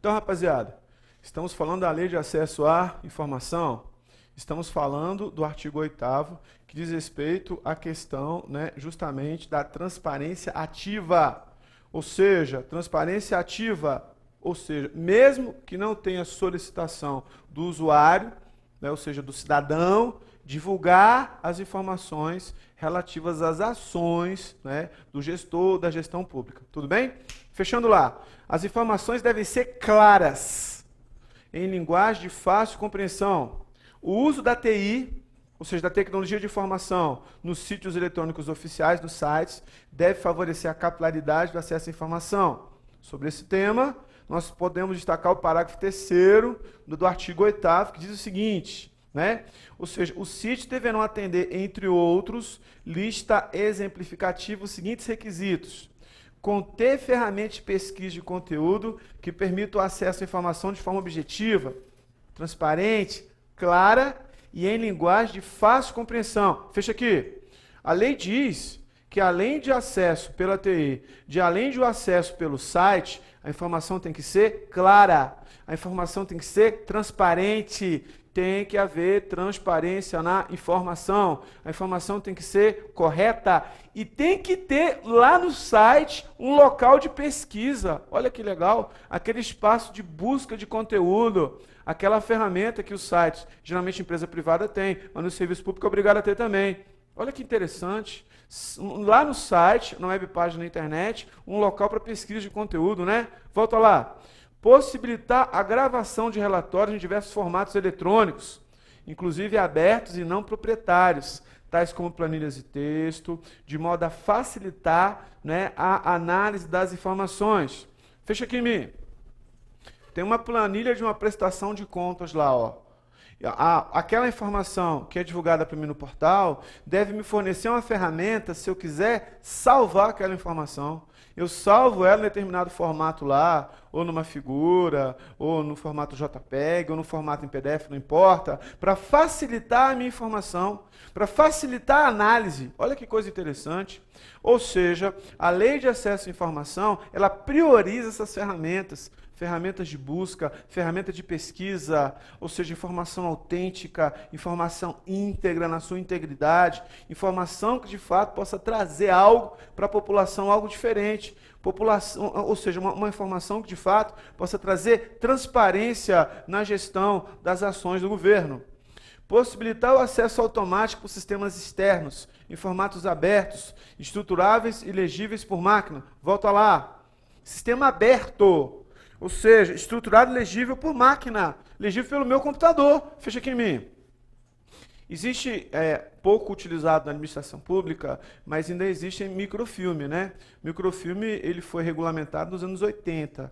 Então, rapaziada, estamos falando da Lei de Acesso à Informação, estamos falando do artigo 8º, que diz respeito à questão, né, justamente da transparência ativa. Ou seja, transparência ativa, ou seja, mesmo que não tenha solicitação do usuário, né, ou seja, do cidadão, divulgar as informações relativas às ações, né, do gestor da gestão pública. Tudo bem? Fechando lá. As informações devem ser claras, em linguagem de fácil compreensão. O uso da TI, ou seja, da tecnologia de informação, nos sítios eletrônicos oficiais, nos sites, deve favorecer a capilaridade do acesso à informação. Sobre esse tema, nós podemos destacar o parágrafo 3º do artigo 8º, que diz o seguinte, né? Ou seja, os sítios deverão atender, entre outros, lista exemplificativa os seguintes requisitos: conter ferramentas de pesquisa de conteúdo que permitam o acesso à informação de forma objetiva, transparente, clara e em linguagem de fácil compreensão. Fecha aqui. A lei diz que além de acesso pela TI, além de acesso pelo site, a informação tem que ser clara, a informação tem que ser transparente, tem que haver transparência na informação, a informação tem que ser correta e tem que ter lá no site um local de pesquisa. Olha que legal, aquele espaço de busca de conteúdo, aquela ferramenta que os sites, geralmente empresa privada tem, mas no serviço público é obrigado a ter também. Olha que interessante, lá no site, na web página na internet, um local para pesquisa de conteúdo, né? Volta lá. Possibilitar a gravação de relatórios em diversos formatos eletrônicos, inclusive abertos e não proprietários, tais como planilhas de texto, de modo a facilitar, né, a análise das informações. Fecha aqui em mim. Tem uma planilha de uma prestação de contas lá, ó. Aquela informação que é divulgada para mim no portal deve me fornecer uma ferramenta se eu quiser salvar aquela informação. Eu salvo ela em determinado formato lá, ou numa figura, ou no formato JPEG, ou no formato em PDF, não importa, para facilitar a minha informação, para facilitar a análise. Olha que coisa interessante. Ou seja, a Lei de Acesso à Informação, ela prioriza essas ferramentas, ferramentas de busca, ferramenta de pesquisa, ou seja, informação autêntica, informação íntegra na sua integridade, informação que de fato possa trazer algo para a população, algo diferente, população, ou seja, uma informação que de fato possa trazer transparência na gestão das ações do governo. Possibilitar o acesso automático por sistemas externos, em formatos abertos, estruturáveis e legíveis por máquina. Volta lá. Sistema aberto. Ou seja, estruturado e legível por máquina, legível pelo meu computador. Fecha aqui em mim. Existe pouco utilizado na administração pública, mas ainda existe microfilme, né? Microfilme ele foi regulamentado nos anos 80.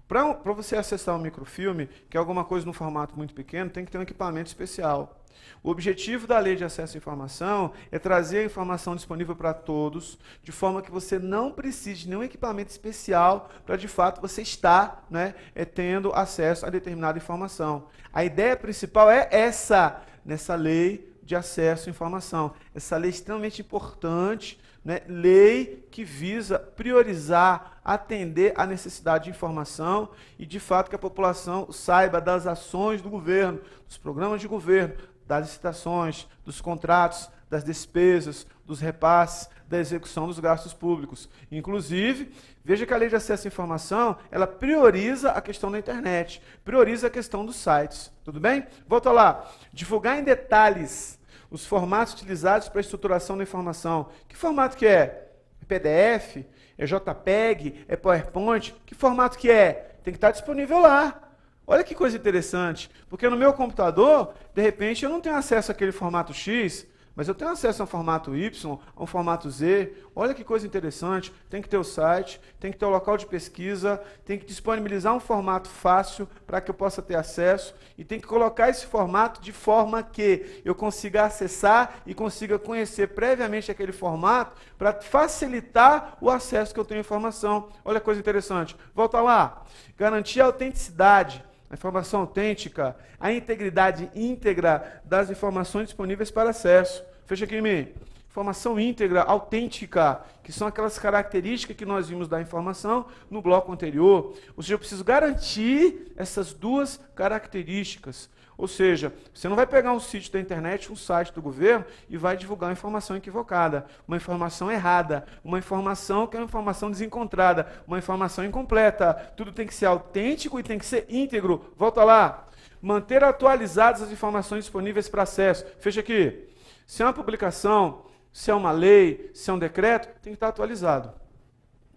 Para você acessar um microfilme, que é alguma coisa num formato muito pequeno, tem que ter um equipamento especial. O objetivo da Lei de Acesso à Informação é trazer a informação disponível para todos, de forma que você não precise de nenhum equipamento especial para, de fato, você estar, né, tendo acesso a determinada informação. A ideia principal é essa, nessa Lei de Acesso à Informação. Essa lei é extremamente importante, né, lei que visa priorizar, atender à necessidade de informação e, de fato, que a população saiba das ações do governo, dos programas de governo, das licitações, dos contratos, das despesas, dos repasses, da execução dos gastos públicos. Inclusive, veja que a Lei de Acesso à Informação, ela prioriza a questão da internet, prioriza a questão dos sites. Tudo bem? Volta lá. Divulgar em detalhes os formatos utilizados para a estruturação da informação. Que formato que é? É PDF? É JPEG? É PowerPoint? Que formato que é? Tem que estar disponível lá. Olha que coisa interessante, porque no meu computador, de repente, eu não tenho acesso àquele formato X, mas eu tenho acesso a um formato Y, a um formato Z. Olha que coisa interessante, tem que ter o site, tem que ter o local de pesquisa, tem que disponibilizar um formato fácil para que eu possa ter acesso e tem que colocar esse formato de forma que eu consiga acessar e consiga conhecer previamente aquele formato para facilitar o acesso que eu tenho à informação. Olha que coisa interessante. Volta lá. Garantir a autenticidade, a informação autêntica, a integridade íntegra das informações disponíveis para acesso. Fecha aqui em mim. Informação íntegra, autêntica, que são aquelas características que nós vimos da informação no bloco anterior. Ou seja, eu preciso garantir essas duas características. Ou seja, você não vai pegar um sítio da internet, um site do governo, e vai divulgar uma informação equivocada, uma informação errada, uma informação que é uma informação desencontrada, uma informação incompleta. Tudo tem que ser autêntico e tem que ser íntegro. Volta lá. Manter atualizadas as informações disponíveis para acesso. Fecha aqui. Se é uma publicação, se é uma lei, se é um decreto, tem que estar atualizado.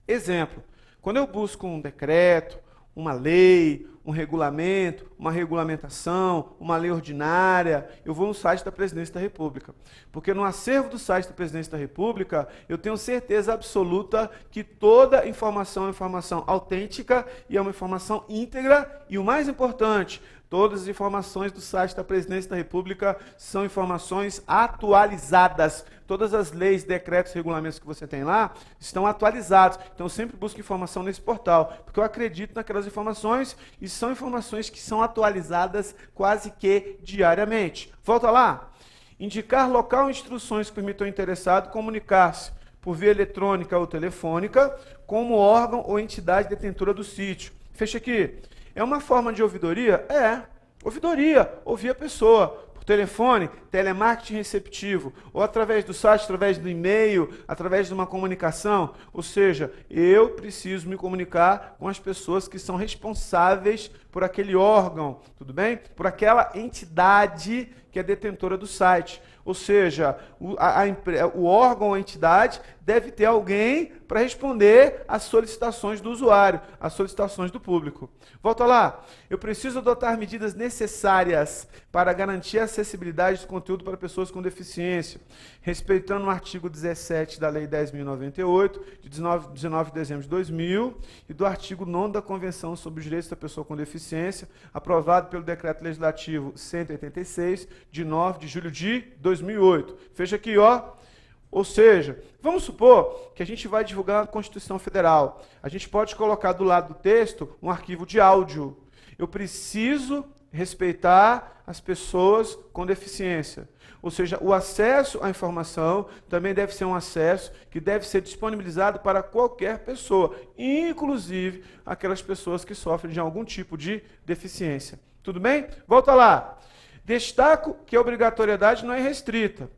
Exemplo, quando eu busco um decreto, uma lei, um regulamento, uma regulamentação, uma lei ordinária, eu vou no site da Presidência da República. Porque no acervo do site da Presidência da República, eu tenho certeza absoluta que toda informação é informação autêntica e é uma informação íntegra e, o mais importante, todas as informações do site da Presidência da República são informações atualizadas. Todas as leis, decretos, regulamentos que você tem lá estão atualizados. Então, eu sempre busco informação nesse portal, porque eu acredito naquelas informações e são informações que são atualizadas quase que diariamente. Volta lá. Indicar local e instruções que permitam ao interessado comunicar-se por via eletrônica ou telefônica como órgão ou entidade detentora do sítio. Fecha aqui. É uma forma de ouvidoria? É. Ouvidoria. Ouvir a pessoa. Por telefone, telemarketing receptivo. Ou através do site, através do e-mail, através de uma comunicação. Ou seja, eu preciso me comunicar com as pessoas que são responsáveis por aquele órgão, tudo bem? Por aquela entidade que é detentora do site. Ou seja, o órgão ou a entidade deve ter alguém para responder às solicitações do usuário, às solicitações do público. Volta lá. Eu preciso adotar medidas necessárias para garantir a acessibilidade do conteúdo para pessoas com deficiência, respeitando o artigo 17 da Lei 10.098, de 19 de dezembro de 2000, e do artigo 9º da Convenção sobre os Direitos da Pessoa com Deficiência, aprovado pelo Decreto Legislativo 186, de 9 de julho de 2008. Fecha aqui, ó. Ou seja, vamos supor que a gente vai divulgar a Constituição Federal. A gente pode colocar do lado do texto um arquivo de áudio. Eu preciso respeitar as pessoas com deficiência. Ou seja, o acesso à informação também deve ser um acesso que deve ser disponibilizado para qualquer pessoa, inclusive aquelas pessoas que sofrem de algum tipo de deficiência. Tudo bem? Volta lá. Destaco que a obrigatoriedade não é restrita.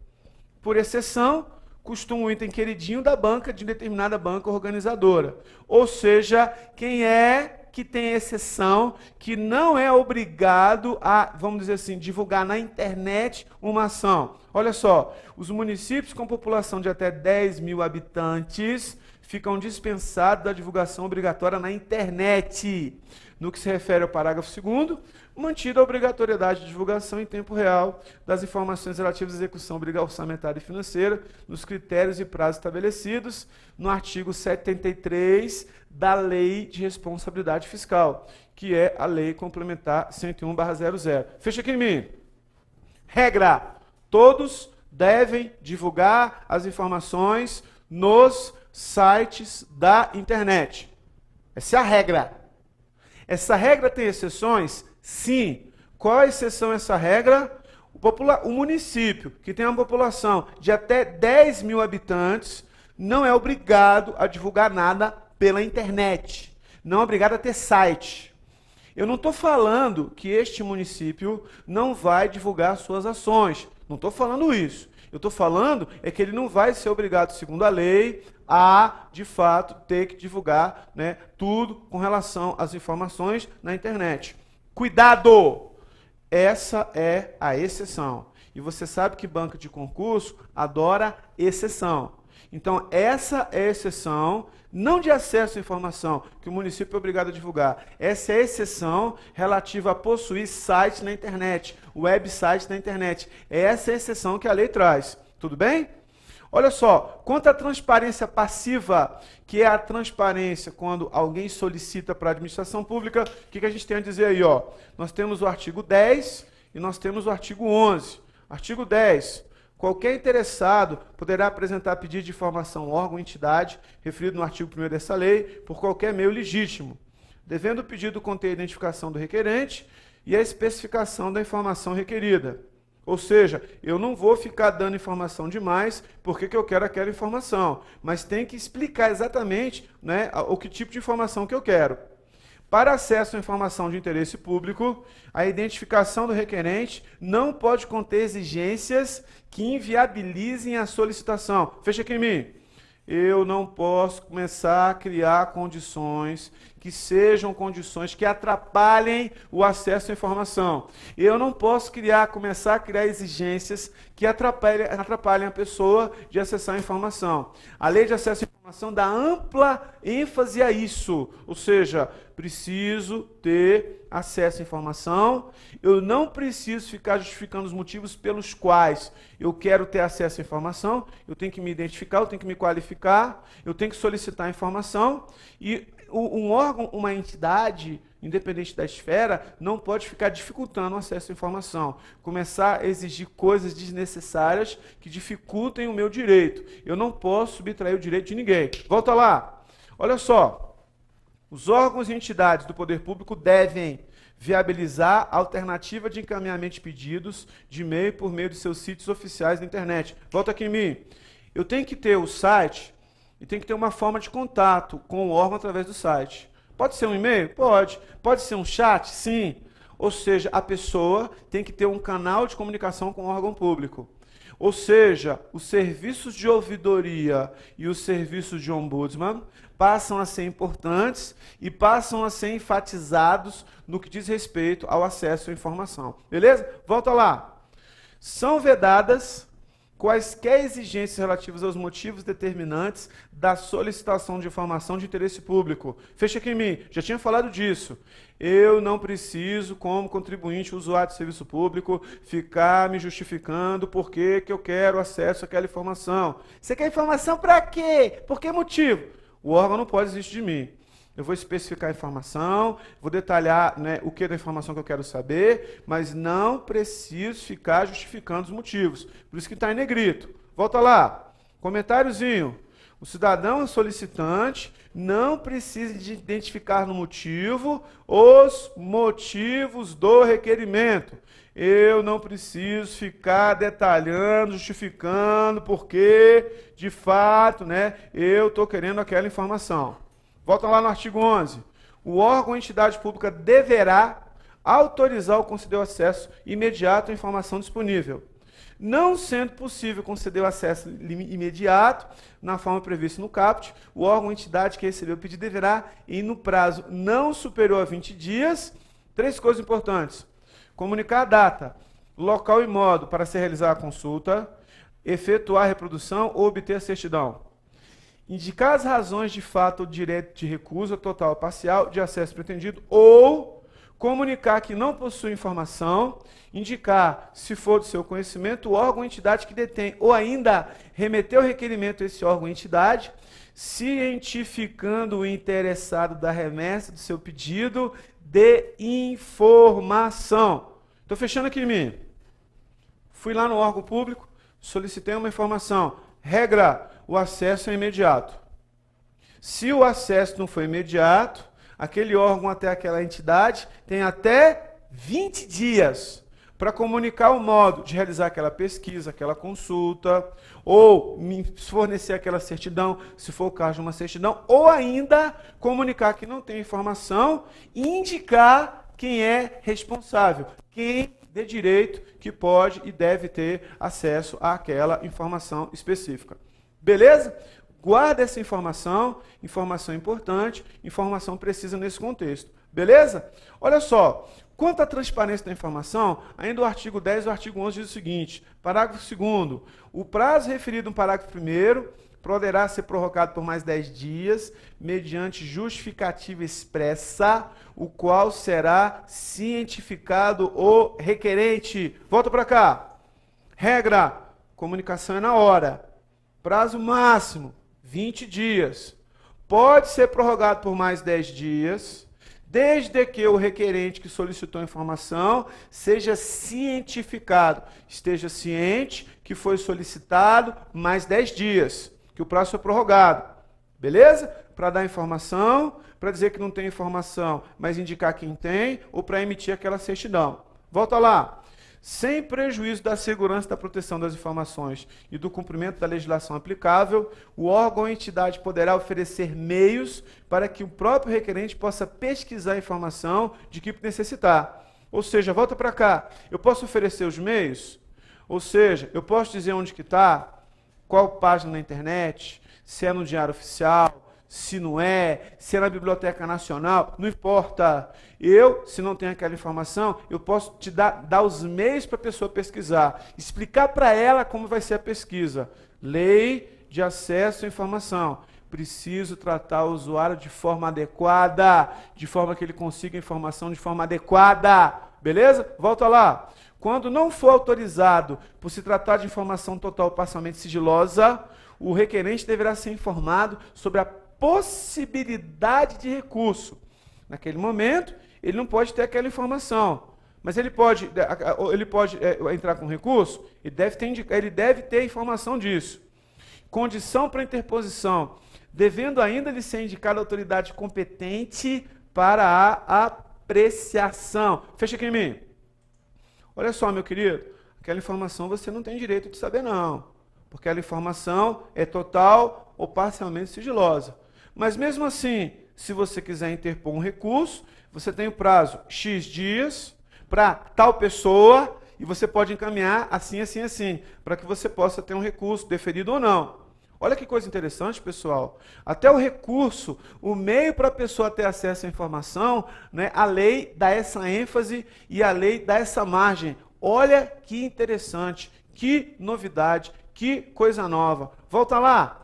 Por exceção, costuma um item queridinho da banca, de determinada banca organizadora. Ou seja, quem é que tem exceção, que não é obrigado a, vamos dizer assim, divulgar na internet uma ação. Olha só, os municípios com população de até 10 mil habitantes ficam dispensados da divulgação obrigatória na internet. No que se refere ao parágrafo 2º, mantida a obrigatoriedade de divulgação em tempo real das informações relativas à execução orçamentária e financeira, nos critérios e prazos estabelecidos no artigo 73 da Lei de Responsabilidade Fiscal, que é a Lei Complementar 101/00. Fecha aqui em mim. Regra: todos devem divulgar as informações nos sites da internet. Essa é a regra. Essa regra tem exceções? Sim. Qual a exceção a essa regra? O município, que tem uma população de até 10 mil habitantes, não é obrigado a divulgar nada pela internet. Não é obrigado a ter site. Eu não estou falando que este município não vai divulgar suas ações. Não estou falando isso. Eu estou falando é que ele não vai ser obrigado, segundo a lei, a, de fato, ter que divulgar, né, tudo com relação às informações na internet. Cuidado! Essa é a exceção. E você sabe que banca de concurso adora exceção. Então, essa é a exceção, não de acesso à informação, que o município é obrigado a divulgar. Essa é a exceção relativa a possuir sites na internet, websites na internet. Essa é a exceção que a lei traz. Tudo bem? Olha só, quanto à transparência passiva, que é a transparência quando alguém solicita para a administração pública, o que a gente tem a dizer aí? Ó? Nós temos o artigo 10 e nós temos o artigo 11. Artigo 10. Qualquer interessado poderá apresentar pedido de informação ao órgão ou entidade, referido no artigo 1º dessa lei, por qualquer meio legítimo, devendo o pedido conter a identificação do requerente e a especificação da informação requerida. Ou seja, eu não vou ficar dando informação demais porque que eu quero aquela informação, mas tem que explicar exatamente, né, o que tipo de informação que eu quero. Para acesso à informação de interesse público, a identificação do requerente não pode conter exigências que inviabilizem a solicitação. Fecha aqui em mim. Eu não posso começar a criar condições que sejam condições que atrapalhem o acesso à informação. Eu não posso começar a criar exigências que atrapalhem a pessoa de acessar a informação. A lei de acesso à informação dá ampla ênfase a isso, ou seja, preciso ter acesso à informação, eu não preciso ficar justificando os motivos pelos quais eu quero ter acesso à informação, eu tenho que me identificar, eu tenho que me qualificar, eu tenho que solicitar a informação, e um órgão, uma entidade, independente da esfera, não pode ficar dificultando o acesso à informação, começar a exigir coisas desnecessárias que dificultem o meu direito. Eu não posso subtrair o direito de ninguém. Volta lá. Olha só. Os órgãos e entidades do poder público devem viabilizar a alternativa de encaminhamento de pedidos de e-mail por meio de seus sítios oficiais na internet. Volta aqui em mim. Eu tenho que ter o site e tem que ter uma forma de contato com o órgão através do site. Pode ser um e-mail? Pode. Pode ser um chat? Sim. Ou seja, a pessoa tem que ter um canal de comunicação com o órgão público. Ou seja, os serviços de ouvidoria e os serviços de ombudsman passam a ser importantes e passam a ser enfatizados no que diz respeito ao acesso à informação. Beleza? Volta lá. São vedadas quaisquer exigências relativas aos motivos determinantes da solicitação de informação de interesse público. Fecha aqui em mim, já tinha falado disso. Eu não preciso, como contribuinte, usuário de serviço público, ficar me justificando por que eu quero acesso àquela informação. Você quer informação para quê? Por que motivo? O órgão não pode exigir de mim. Eu vou especificar a informação, vou detalhar, né, o que da informação que eu quero saber, mas não preciso ficar justificando os motivos. Por isso que está em negrito. Volta lá. Comentáriozinho. O cidadão solicitante não precisa de identificar no motivo os motivos do requerimento. Eu não preciso ficar detalhando, justificando porque, de fato, né, eu estou querendo aquela informação. Volta lá no artigo 11. O órgão ou entidade pública deverá autorizar ou conceder o acesso imediato à informação disponível. Não sendo possível conceder o acesso imediato, na forma prevista no caput, o órgão ou entidade que recebeu o pedido deverá ir no prazo não superior a 20 dias. 3 coisas importantes. Comunicar a data, local e modo para se realizar a consulta, efetuar a reprodução ou obter a certidão. Indicar as razões de fato ou direito de recusa total ou parcial de acesso pretendido ou comunicar que não possui informação, indicar, se for do seu conhecimento, o órgão ou entidade que detém, ou ainda remeter o requerimento a esse órgão ou entidade, cientificando o interessado da remessa do seu pedido de informação. Estou fechando aqui em mim. Fui lá no órgão público, solicitei uma informação. Regra, o acesso é imediato. Se o acesso não for imediato, aquele órgão até aquela entidade tem até 20 dias para comunicar o modo de realizar aquela pesquisa, aquela consulta, ou me fornecer aquela certidão, se for o caso de uma certidão, ou ainda comunicar que não tem informação e indicar quem é responsável, quem de direito que pode e deve ter acesso àquela informação específica. Beleza? Guarda essa informação importante, informação precisa nesse contexto. Beleza? Olha só, quanto à transparência da informação, ainda o artigo 10 e o artigo 11 diz o seguinte, parágrafo 2º, o prazo referido no parágrafo 1º poderá ser prorrogado por mais 10 dias, mediante justificativa expressa, o qual será cientificado o requerente. Volta para cá. Regra, comunicação é na hora. Prazo máximo, 20 dias. Pode ser prorrogado por mais 10 dias, desde que o requerente que solicitou a informação seja cientificado, esteja ciente que foi solicitado mais 10 dias, que o prazo foi prorrogado. Beleza? Para dar informação, para dizer que não tem informação, mas indicar quem tem, ou para emitir aquela certidão. Volta lá. sem prejuízo da segurança e da proteção das informações e do cumprimento da legislação aplicável, o órgão ou entidade poderá oferecer meios para que o próprio requerente possa pesquisar a informação de que necessitar. Ou seja, volta para cá, eu posso oferecer os meios? Ou seja, eu posso dizer onde que está, qual página na internet, se é no Diário Oficial, se não é, se é na Biblioteca Nacional, não importa. Eu, se não tenho aquela informação, eu posso te dar os meios para a pessoa pesquisar, explicar para ela como vai ser a pesquisa. Lei de acesso à informação. Preciso tratar o usuário de forma adequada, de forma que ele consiga a informação de forma adequada. Beleza? Volta lá. Quando não for autorizado por se tratar de informação total ou parcialmente sigilosa, o requerente deverá ser informado sobre a possibilidade de recurso. Naquele momento, ele não pode ter aquela informação, mas ele pode entrar com recurso, ele deve ter informação disso. Condição para interposição, devendo ainda lhe ser indicada a autoridade competente para a apreciação. Fecha aqui em mim. Olha só, meu querido, aquela informação você não tem direito de saber, não, porque aquela informação é total ou parcialmente sigilosa. Mas mesmo assim, se você quiser interpor um recurso, você tem o prazo X dias para tal pessoa e você pode encaminhar assim, assim, assim, para que você possa ter um recurso deferido ou não. Olha que coisa interessante, pessoal. Até o recurso, o meio para a pessoa ter acesso à informação, né, a lei dá essa ênfase e a lei dá essa margem. Olha que interessante, que novidade, que coisa nova. Volta lá.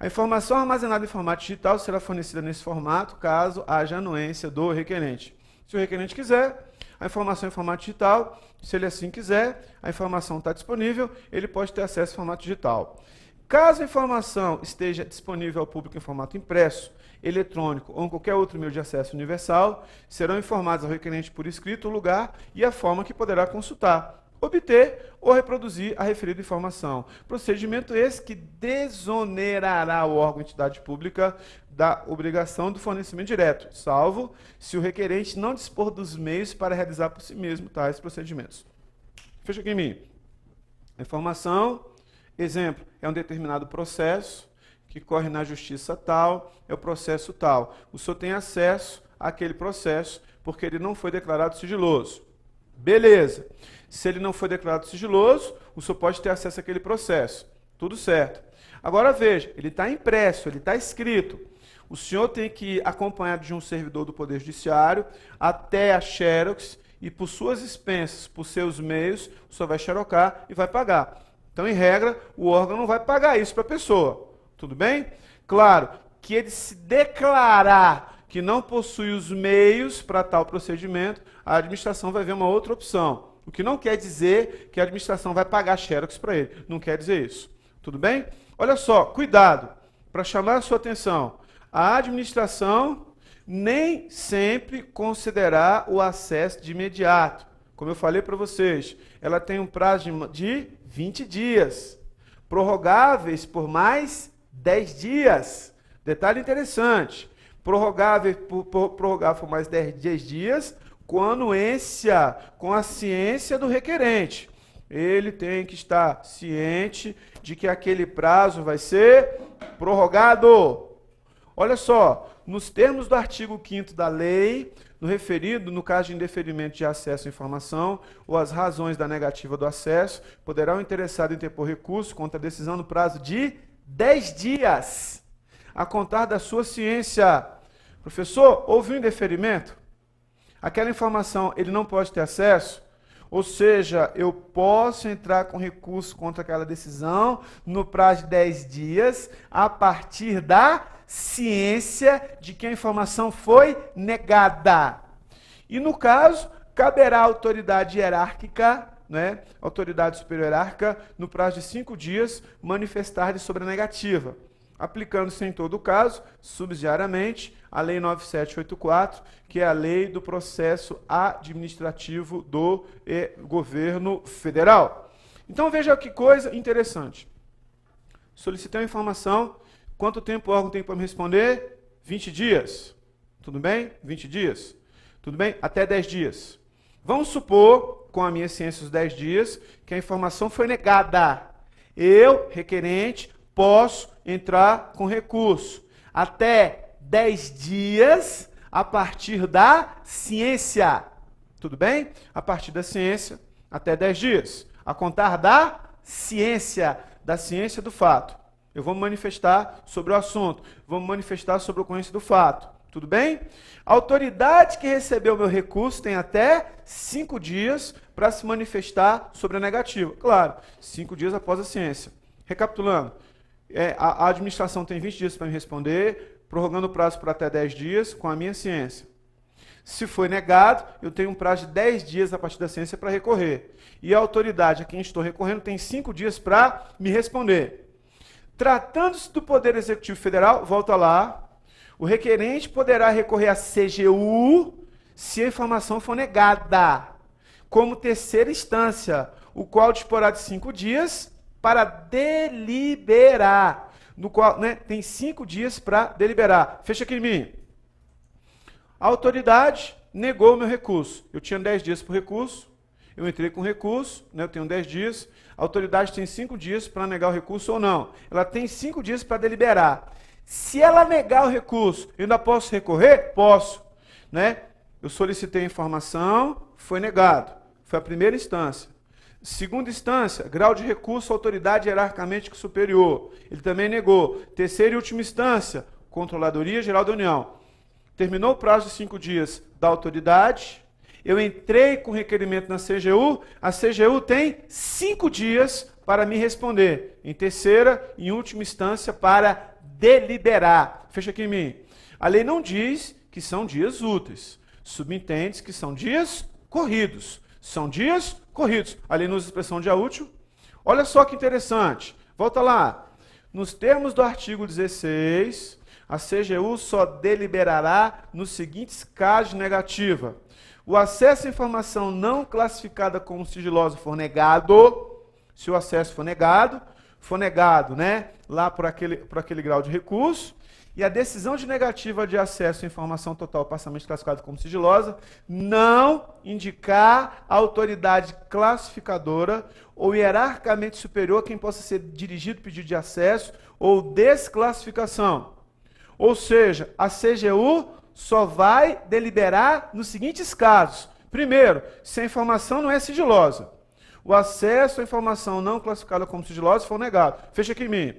A informação armazenada em formato digital será fornecida nesse formato, caso haja anuência do requerente. Se o requerente quiser, a informação em formato digital, se ele assim quiser, a informação está disponível, ele pode ter acesso em formato digital. Caso a informação esteja disponível ao público em formato impresso, eletrônico ou em qualquer outro meio de acesso universal, serão informados ao requerente por escrito o lugar e a forma que poderá consultar, obter ou reproduzir a referida informação. Procedimento esse que desonerará o órgão ou entidade pública da obrigação do fornecimento direto, salvo se o requerente não dispor dos meios para realizar por si mesmo tais procedimentos. Fecha aqui em mim. A informação, exemplo, é um determinado processo que corre na justiça tal, é o processo tal. O senhor tem acesso àquele processo porque ele não foi declarado sigiloso. Beleza. Se ele não foi declarado sigiloso, o senhor pode ter acesso àquele processo. Tudo certo. Agora veja, ele está impresso, ele está escrito. O senhor tem que ir acompanhado de um servidor do Poder Judiciário até a Xerox e por suas expensas, por seus meios, o senhor vai xerocar e vai pagar. Então, em regra, o órgão não vai pagar isso para a pessoa. Tudo bem? Claro que ele se declarar que não possui os meios para tal procedimento, a administração vai ver uma outra opção. O que não quer dizer que a administração vai pagar xerox para ele. Não quer dizer isso. Tudo bem? Olha só, cuidado, para chamar a sua atenção. A administração nem sempre considerará o acesso de imediato. Como eu falei para vocês, ela tem um prazo de 20 dias, prorrogáveis por mais 10 dias. Detalhe interessante, prorrogável por mais 10 dias, com anuência, com a ciência do requerente. Ele tem que estar ciente de que aquele prazo vai ser prorrogado. Olha só, nos termos do artigo 5º da lei, no referido, no caso de indeferimento de acesso à informação ou as razões da negativa do acesso, poderá o interessado interpor recurso contra a decisão no prazo de 10 dias, a contar da sua ciência. Professor, houve um indeferimento? Aquela informação ele não pode ter acesso? Ou seja, eu posso entrar com recurso contra aquela decisão no prazo de 10 dias, a partir da ciência de que a informação foi negada. E no caso, caberá à autoridade hierárquica, né, autoridade superior hierárquica, no prazo de 5 dias, manifestar-lhe sobre a negativa, aplicando-se em todo o caso, subsidiariamente, a Lei 9784, que é a lei do processo administrativo do governo federal. Então veja que coisa interessante. Solicitei uma informação, quanto tempo o órgão tem para me responder? 20 dias. Tudo bem? 20 dias. Tudo bem? Até 10 dias. Vamos supor, com a minha ciência os 10 dias, que a informação foi negada. Eu, requerente, posso entrar com recurso. Até 10 dias a partir da ciência. Tudo bem? A partir da ciência, até 10 dias. A contar da ciência do fato. Eu vou me manifestar sobre o assunto. Vou me manifestar sobre a ocorrência do fato. Tudo bem? A autoridade que recebeu o meu recurso tem até 5 dias para se manifestar sobre a negativa. Claro, 5 dias após a ciência. Recapitulando, a administração tem 20 dias para me responder, prorrogando o prazo por até 10 dias com a minha ciência. Se foi negado, eu tenho um prazo de 10 dias a partir da ciência para recorrer. E a autoridade a quem estou recorrendo tem 5 dias para me responder. Tratando-se do Poder Executivo Federal, volta lá, o requerente poderá recorrer à CGU se a informação for negada, como terceira instância, o qual disporá de 5 dias para deliberar, no qual tem 5 dias para deliberar. Fecha aqui em mim. A autoridade negou o meu recurso. Eu tinha 10 dias para o recurso, eu entrei com recurso, eu tenho 10 dias, a autoridade tem 5 dias para negar o recurso ou não. Ela tem 5 dias para deliberar. Se ela negar o recurso, eu ainda posso recorrer? Posso. Eu solicitei a informação, foi negado. Foi a primeira instância. Segunda instância, grau de recurso, autoridade hierarquicamente superior. Ele também negou. Terceira e última instância, Controladoria Geral da União. Terminou o prazo de 5 dias da autoridade, eu entrei com requerimento na CGU, a CGU tem 5 dias para me responder. Em terceira e última instância, para deliberar. Fecha aqui em mim. A lei não diz que são dias úteis. Subentende que são dias corridos. São dias corridos. A lei não usa a expressão dia útil. Olha só que interessante. Volta lá. Nos termos do artigo 16, a CGU só deliberará nos seguintes casos de negativa. O acesso à informação não classificada como sigilosa for negado, se o acesso for negado, lá por aquele grau de recurso, e a decisão de negativa de acesso à informação total parcialmente classificada como sigilosa não indicar a autoridade classificadora ou hierarquicamente superior a quem possa ser dirigido pedido de acesso ou desclassificação. Ou seja, a CGU só vai deliberar nos seguintes casos. Primeiro, se a informação não é sigilosa. O acesso à informação não classificada como sigilosa for negado. Fecha aqui em mim.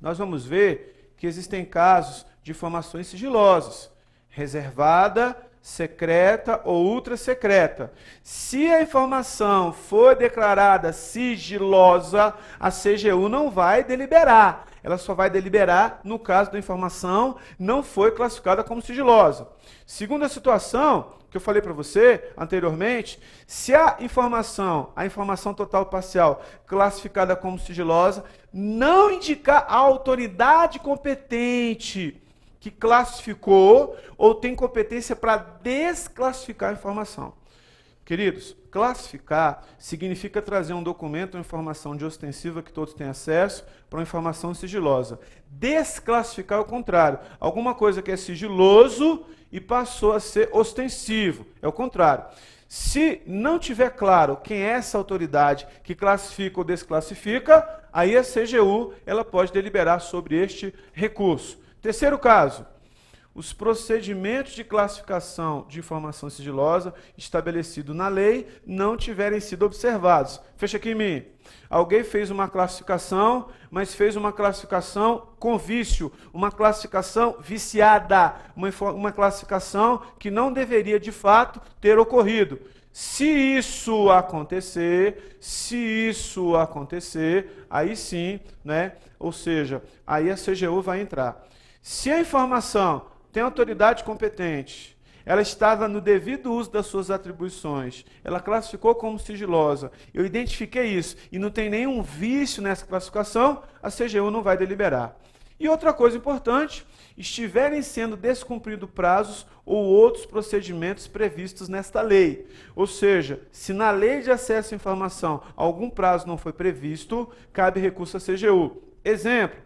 Nós vamos ver que existem casos de informações sigilosas. Reservada, secreta ou ultra secreta. Se a informação for declarada sigilosa, a CGU não vai deliberar. Ela só vai deliberar no caso da informação não foi classificada como sigilosa. Segunda situação, que eu falei para você anteriormente, se a informação total parcial classificada como sigilosa, não indicar a autoridade competente que classificou ou tem competência para desclassificar a informação. Queridos, classificar significa trazer um documento ou informação de ostensiva que todos têm acesso para uma informação sigilosa. Desclassificar é o contrário. Alguma coisa que é sigiloso e passou a ser ostensivo. É o contrário. Se não tiver claro quem é essa autoridade que classifica ou desclassifica, aí a CGU ela pode deliberar sobre este recurso. Terceiro caso. Os procedimentos de classificação de informação sigilosa estabelecidos na lei não tiverem sido observados. Fecha aqui em mim. Alguém fez uma classificação, mas fez uma classificação com vício, uma classificação viciada, uma classificação que não deveria de fato ter ocorrido. Se isso acontecer, aí sim, Ou seja, aí a CGU vai entrar. Se a informação tem autoridade competente, ela estava no devido uso das suas atribuições, ela classificou como sigilosa, eu identifiquei isso e não tem nenhum vício nessa classificação, a CGU não vai deliberar. E outra coisa importante, estiverem sendo descumpridos prazos ou outros procedimentos previstos nesta lei. Ou seja, se na lei de acesso à informação algum prazo não foi previsto, cabe recurso à CGU. Exemplo,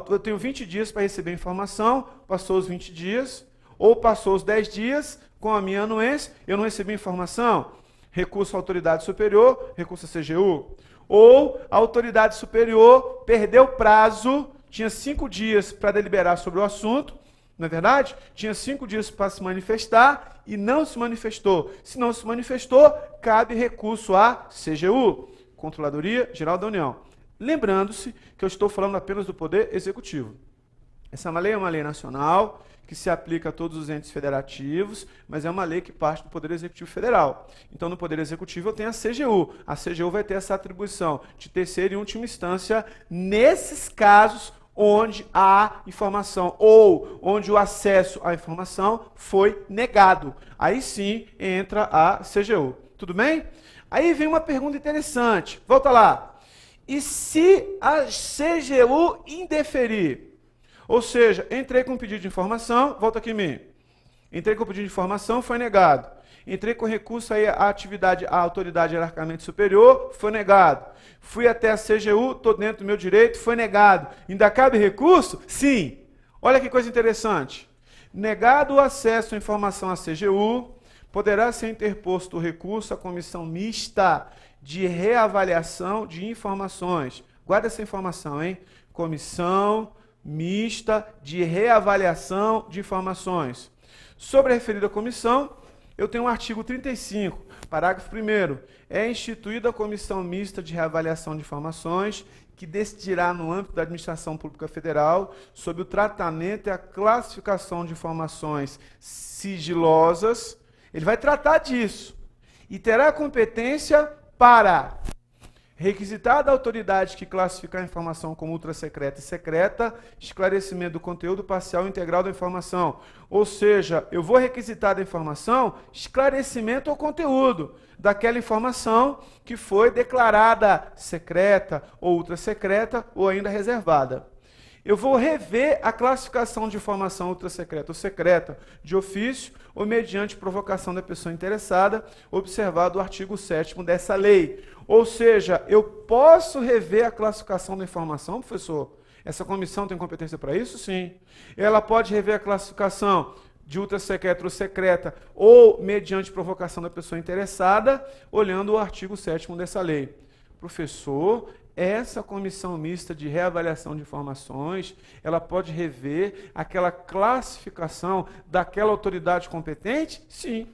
eu tenho 20 dias para receber informação, passou os 20 dias, ou passou os 10 dias, com a minha anuência, eu não recebi informação. Recurso à autoridade superior, recurso à CGU. Ou a autoridade superior perdeu prazo, tinha 5 dias para deliberar sobre o assunto, não é verdade? Tinha 5 dias para se manifestar e não se manifestou. Se não se manifestou, cabe recurso à CGU, Controladoria Geral da União. Lembrando-se que eu estou falando apenas do Poder Executivo. Essa lei é uma lei nacional, que se aplica a todos os entes federativos, mas é uma lei que parte do Poder Executivo Federal. Então, no Poder Executivo, eu tenho a CGU. A CGU vai ter essa atribuição de terceira e última instância nesses casos onde há informação ou onde o acesso à informação foi negado. Aí sim entra a CGU. Tudo bem? Aí vem uma pergunta interessante. Volta lá. E se a CGU indeferir? Ou seja, entrei com pedido de informação, volta aqui em mim. Entrei com pedido de informação, foi negado. Entrei com recurso aí à atividade, à autoridade hierarquicamente superior, foi negado. Fui até a CGU, estou dentro do meu direito, foi negado. Ainda cabe recurso? Sim. Olha que coisa interessante. Negado o acesso à informação à CGU, poderá ser interposto o recurso à comissão mista de reavaliação de informações. Guarda essa informação, hein? Comissão mista de reavaliação de informações. Sobre a referida comissão, eu tenho o artigo 35, parágrafo 1º. É instituída a comissão mista de reavaliação de informações que decidirá no âmbito da Administração Pública Federal sobre o tratamento e a classificação de informações sigilosas. Ele vai tratar disso e terá competência para requisitar da autoridade que classificar a informação como ultrasecreta e secreta, esclarecimento do conteúdo parcial e integral da informação. Ou seja, eu vou requisitar da informação esclarecimento ao conteúdo daquela informação que foi declarada secreta ou ultrasecreta ou ainda reservada. Eu vou rever a classificação de informação ultrasecreta ou secreta de ofício ou mediante provocação da pessoa interessada, observado o artigo 7º dessa lei. Ou seja, eu posso rever a classificação da informação, professor? Essa comissão tem competência para isso? Sim. Ela pode rever a classificação de ultrasecreta ou secreta ou mediante provocação da pessoa interessada, olhando o artigo 7º dessa lei. Professor, essa comissão mista de reavaliação de informações, ela pode rever aquela classificação daquela autoridade competente? Sim.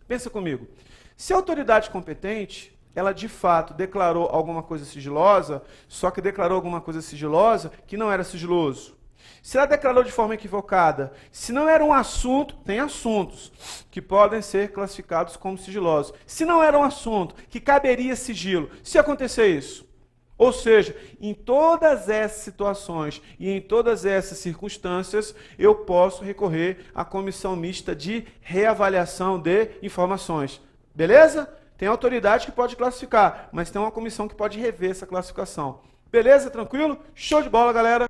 Pensa comigo. Se a autoridade competente, ela de fato declarou alguma coisa sigilosa, só que declarou alguma coisa sigilosa que não era sigiloso. Se ela declarou de forma equivocada, se não era um assunto, tem assuntos que podem ser classificados como sigilosos. Se não era um assunto que caberia sigilo, se acontecer isso, ou seja, em todas essas situações e em todas essas circunstâncias, eu posso recorrer à comissão mista de reavaliação de informações. Beleza? Tem autoridade que pode classificar, mas tem uma comissão que pode rever essa classificação. Beleza? Tranquilo? Show de bola, galera!